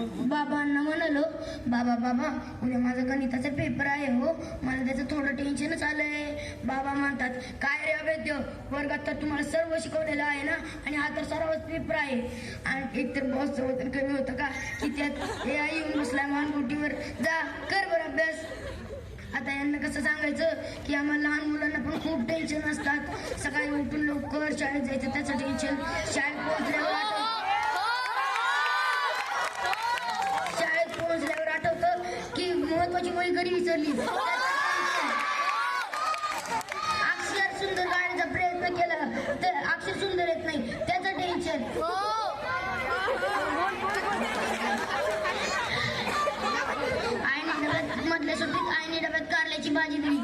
बाबांना म्हणालो, बाबा बाबा उद्या माझा गणिताचा पेपर आहे हो, मला त्याचं थोडं टेन्शनच आलंय. बाबा म्हणतात, काय रे अवैध, वर्गात तर तुम्हाला सर्व शिकवलेलं आहे ना, आणि हा तर सरावच पेपर आहे. आणि एकतर बॉसचं वजन कमी होतं का की त्यात AI येऊन बसलाय मानगुटीवर, जा कर बरं अभ्यास. आता यांना कसं सांगायचं की आम्हाला लहान मुलांना पण खूप टेन्शन असतात. सकाळी उठून लवकर शाळेत जायचं त्याचं टेन्शन, शाळेत पोहोचल्यावर आठवतं की महत्वाची वही घरी विसरली. अक्षर सुंदर काढण्याचा प्रयत्न केला तर अक्षर सुंदर येत नाही, त्याचं टेन्शन. मधल्या सुट्टीत आईने डब्यात कारल्याची भाजी दिली.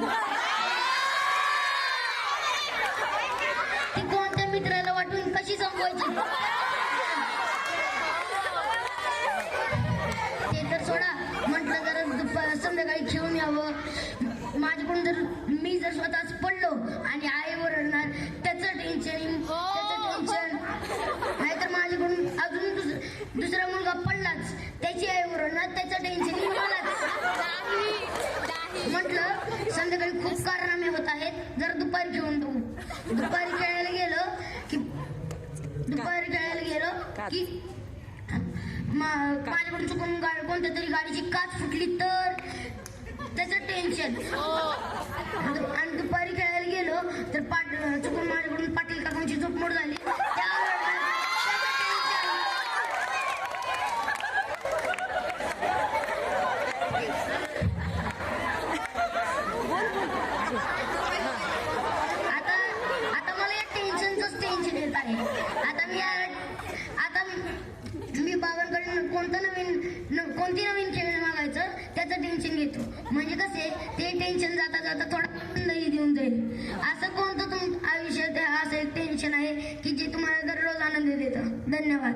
ती कोणत्या मित्राला वाटून कशी संपवायची ते तर सोडा. म्हटलं जरा संध्याकाळी खेळून यावं. माझ्याकडून जर मी जर स्वतःच पडलो आणि आई ओरडणार, त्याचं टेन्शन. नाहीतर माझ्याकडून अजून दुसरा मुलगा पडलाच, त्याची आई ओरडणार, त्याचं टेन्शन मलाच. म्हटलं संध्याकाळी खूप कारनामे होत आहेत, जरा दुपारी खेळून बघू. दुपारी खेळायला गेलो की माझ्याकडून चुकून कोणत्या तरी गाडीची काच फुटली तर त्याचं टेन्शन. आणि दुपारी खेळायला गेलो तर चुकून माझ्याकडून पाटील काकांची झोपमोड झाली, आता मला या टेन्शनच टेन्शन येत आहे. आता मी बाबांकडे कोणती नवीन खेळ मागायचं त्याचं टेन्शन घेतो. म्हणजे कसे ते टेन्शन जाता जाता थोडा आनंदही देऊन जाईल. असं कोणतं आयुष्यात असं एक टेन्शन आहे की जे तुम्हाला दररोज आनंद देतं. धन्यवाद.